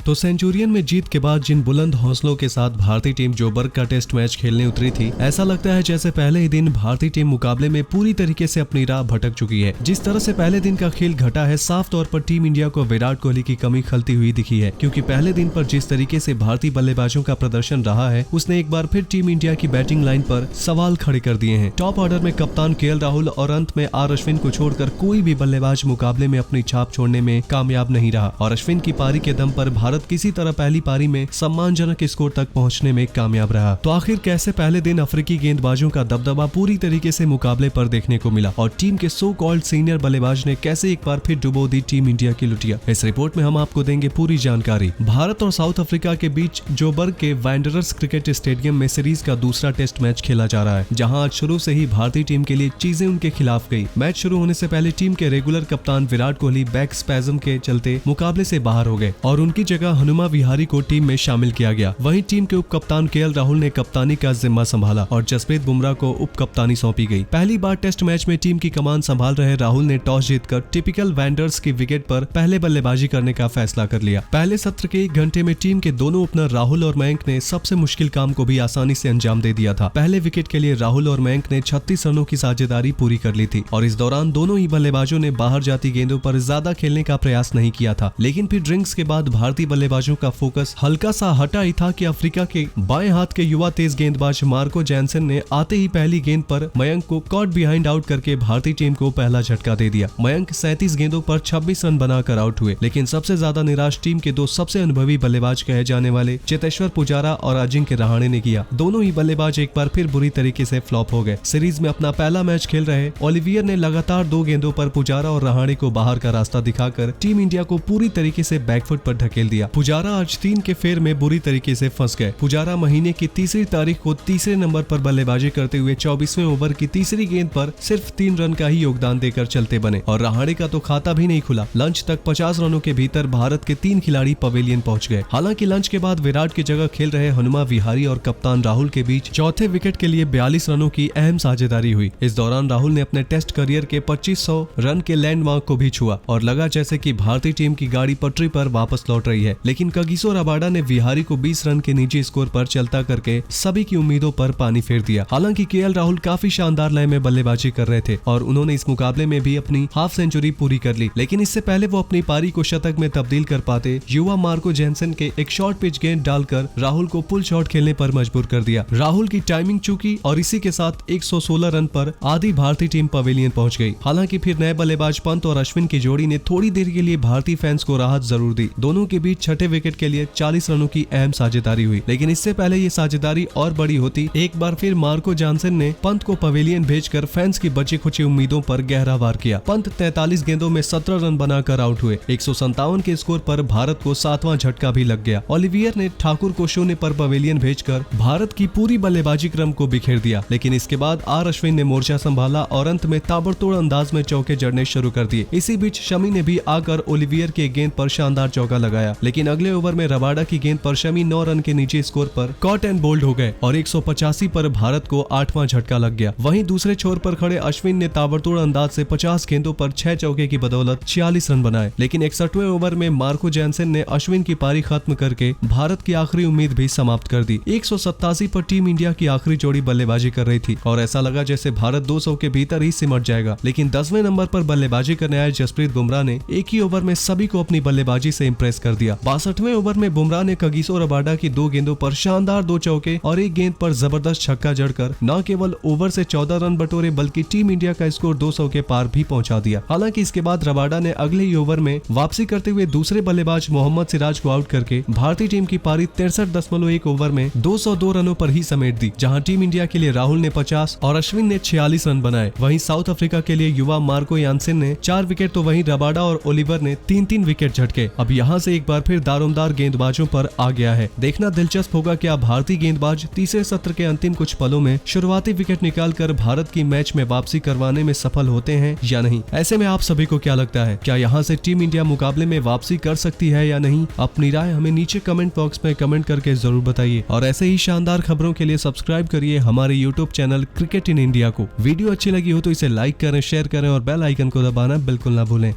तो सेंचुरियन में जीत के बाद जिन बुलंद हौसलों के साथ भारतीय टीम जोबर्ग का टेस्ट मैच खेलने उतरी थी, ऐसा लगता है जैसे पहले ही दिन भारतीय टीम मुकाबले में पूरी तरीके से अपनी राह भटक चुकी है। जिस तरह से पहले दिन का खेल घटा है, साफ तौर पर टीम इंडिया को विराट कोहली की कमी खलती हुई दिखी है, क्योंकि पहले दिन पर जिस तरीके से भारतीय बल्लेबाजों का प्रदर्शन रहा है, उसने एक बार फिर टीम इंडिया की बैटिंग लाइन पर सवाल खड़े कर दिए हैं। टॉप ऑर्डर में कप्तान केएल राहुल और अंत में आर अश्विन को छोड़कर कोई भी बल्लेबाज मुकाबले में अपनी छाप छोड़ने में कामयाब नहीं रहा और अश्विन की पारी के दम पर भारत किसी तरह पहली पारी में सम्मानजनक स्कोर तक पहुंचने में कामयाब रहा। तो आखिर कैसे पहले दिन अफ्रीकी गेंदबाजों का दबदबा पूरी तरीके से मुकाबले पर देखने को मिला और टीम के सो कॉल्ड सीनियर बल्लेबाज ने कैसे एक बार फिर डुबो दी टीम इंडिया की लुटिया, इस रिपोर्ट में हम आपको देंगे पूरी जानकारी। भारत और साउथ अफ्रीका के बीच जोबर्ग के वांडरर्स क्रिकेट स्टेडियम में सीरीज का दूसरा टेस्ट मैच खेला जा रहा है, जहां आज शुरू से ही भारतीय टीम के लिए चीजें उनके खिलाफ गई। मैच शुरू होने से पहले टीम के रेगुलर कप्तान विराट कोहली बैक स्पैज्म के चलते मुकाबले से बाहर हो गए और उनकी जगह हनुमा विहारी को टीम में शामिल किया गया। वहीं टीम के उप कप्तान केएल राहुल ने कप्तानी का जिम्मा संभाला और जसप्रीत बुमराह को उप कप्तानी सौंपी गई। पहली बार टेस्ट मैच में टीम की कमान संभाल रहे राहुल ने टॉस जीतकर टिपिकल वांडरर्स की विकेट पर पहले बल्लेबाजी करने का फैसला कर लिया। पहले सत्र के 1 घंटे में टीम के दोनों ओपनर राहुल और मयंक ने सबसे मुश्किल काम को भी आसानी से अंजाम दे दिया था। पहले विकेट के लिए राहुल और मयंक ने 36 रनों की साझेदारी पूरी कर ली थी और इस दौरान दोनों ही बल्लेबाजों ने बाहर जाती गेंदों पर ज्यादा खेलने का प्रयास नहीं किया था। लेकिन फिर ड्रिंक्स के बाद भारतीय बल्लेबाजों का फोकस हल्का सा हटा ही था कि अफ्रीका के बाएं हाथ के युवा तेज गेंदबाज मार्को जैनसन ने आते ही पहली गेंद पर मयंक को कॉट बिहाइंड आउट करके भारतीय टीम को पहला झटका दे दिया। मयंक 37 गेंदों पर 26 रन बनाकर आउट हुए, लेकिन सबसे ज्यादा निराश टीम के दो सबसे अनुभवी बल्लेबाज कहे जाने वाले चेतेश्वर पुजारा और अजिंक्य रहाणे ने किया। दोनों ही बल्लेबाज एक बार फिर बुरी तरीके से फ्लॉप हो गए। सीरीज में अपना पहला मैच खेल रहे ओलिवियर ने लगातार 2 गेंदों पर पुजारा और रहाणे को बाहर का रास्ता दिखाकर टीम इंडिया को पूरी तरीके से बैकफुट पर ढकेल दिया। पुजारा आज 3 के फेर में बुरी तरीके से फंस गए। पुजारा महीने की 3 तारीख को तीसरे नंबर पर बल्लेबाजी करते हुए 24वें ओवर की तीसरी गेंद पर सिर्फ 3 रन का ही योगदान देकर चलते बने और रहाणे का तो खाता भी नहीं खुला। लंच तक 50 रनों के भीतर भारत के 3 खिलाड़ी पवेलियन पहुंच गए। हालांकि लंच के बाद विराट की जगह खेल रहे हनुमा विहारी और कप्तान राहुल के बीच चौथे विकेट के लिए 42 रनों की अहम साझेदारी हुई। इस दौरान राहुल ने अपने टेस्ट करियर के 2500 रन के लैंडमार्क को भी छुआ और लगा जैसे कि भारतीय टीम की गाड़ी पटरी पर वापस लौट रही है। लेकिन कगिसो रबाडा ने विहारी को 20 रन के निजी स्कोर पर चलता करके सभी की उम्मीदों पर पानी फेर दिया। हालांकि केएल राहुल काफी शानदार लय में बल्लेबाजी कर रहे थे और उन्होंने इस मुकाबले में भी अपनी हाफ सेंचुरी पूरी कर ली, लेकिन इससे पहले वो अपनी पारी को शतक में तब्दील कर पाते युवा मार्को जैनसन के एक शॉर्ट पिच गेंद डालकर राहुल को पुल शॉट खेलने पर मजबूर कर दिया। राहुल की टाइमिंग चूकी और इसी के साथ 116 रन पर आधी भारतीय टीम पवेलियन पहुंच गई। हालांकि फिर नए बल्लेबाज पंत और अश्विन की जोड़ी ने थोड़ी देर के लिए भारतीय फैंस को राहत जरूर दी। दोनों के बीच छठे विकेट के लिए 40 रनों की अहम साझेदारी हुई, लेकिन इससे पहले ये साझेदारी और बड़ी होती। एक बार फिर मार्को जॉनसन ने पंत को पवेलियन भेजकर फैंस की बची खुची उम्मीदों पर गहरा वार किया। पंत 43 गेंदों में 17 रन बनाकर आउट हुए। 157 के स्कोर पर भारत को 7वां झटका भी लग गया। ओलिवियर ने ठाकुर को शून्य पर पवेलियन भेजकर भारत की पूरी बल्लेबाजी क्रम को बिखेर दिया, लेकिन इसके बाद आर अश्विन ने मोर्चा संभाला और अंत में ताबड़तोड़ अंदाज में चौके जड़ने शुरू कर दिए। इसी बीच शमी ने भी आकर ओलिवियर के गेंद पर शानदार चौका लगाया, लेकिन अगले ओवर में रबाडा की गेंद पर शमी 9 रन के नीचे स्कोर पर कॉट एंड बोल्ड हो गए और 185 पर भारत को 8वां झटका लग गया। वहीं दूसरे छोर पर खड़े अश्विन ने ताबड़तोड़ अंदाज से 50 गेंदों पर 6 चौके की बदौलत 46 रन बनाए, लेकिन 61वें ओवर में मार्को जैनसन ने अश्विन की पारी खत्म करके भारत की आखिरी उम्मीद भी समाप्त कर दी। 187 पर टीम इंडिया की आखिरी जोड़ी बल्लेबाजी कर रही थी और ऐसा लगा जैसे भारत 200 के भीतर ही सिमट जाएगा, लेकिन 10वें नंबर पर बल्लेबाजी करने आए जसप्रीत बुमराह ने एक ही ओवर में सभी को अपनी बल्लेबाजी से इंप्रेस कर दिया। 62वें ओवर में बुमराह ने कगिसो रबाडा की 2 गेंदों पर शानदार 2 चौके और 1 गेंद पर जबरदस्त छक्का जड़कर न केवल ओवर से 14 रन बटोरे बल्कि टीम इंडिया का स्कोर 200 के पार भी पहुंचा दिया। हालांकि इसके बाद रबाडा ने अगले ही ओवर में वापसी करते हुए दूसरे बल्लेबाज मोहम्मद सिराज को आउट करके भारतीय टीम की पारी 63.1 ओवर में 202 रनों पर ही समेट दी, जहां टीम इंडिया के लिए राहुल ने 50 और अश्विन ने 46 रन बनाए। वहीं साउथ अफ्रीका के लिए युवा मार्को यानसेन ने 4 विकेट तो वहीं रबाडा और ओलिवर ने 3-3 विकेट झटके। अब यहां से एक बार फिर दारोमदार गेंदबाजों पर आ गया है। देखना दिलचस्प होगा क्या भारतीय गेंदबाज तीसरे सत्र के अंतिम कुछ पलों में शुरुआती विकेट निकालकर भारत की मैच में वापसी करवाने में सफल होते हैं या नहीं। ऐसे में आप सभी को क्या लगता है, क्या यहाँ से टीम इंडिया मुकाबले में वापसी कर सकती है या नहीं? अपनी राय हमें नीचे कमेंट बॉक्स में कमेंट करके जरूर बताइए और ऐसे ही शानदार खबरों के लिए सब्सक्राइब करिए हमारे YouTube channel cricket in India को। वीडियो अच्छी लगी हो तो इसे लाइक करें, शेयर करें और बेल आइकन को दबाना बिल्कुल ना भूलें।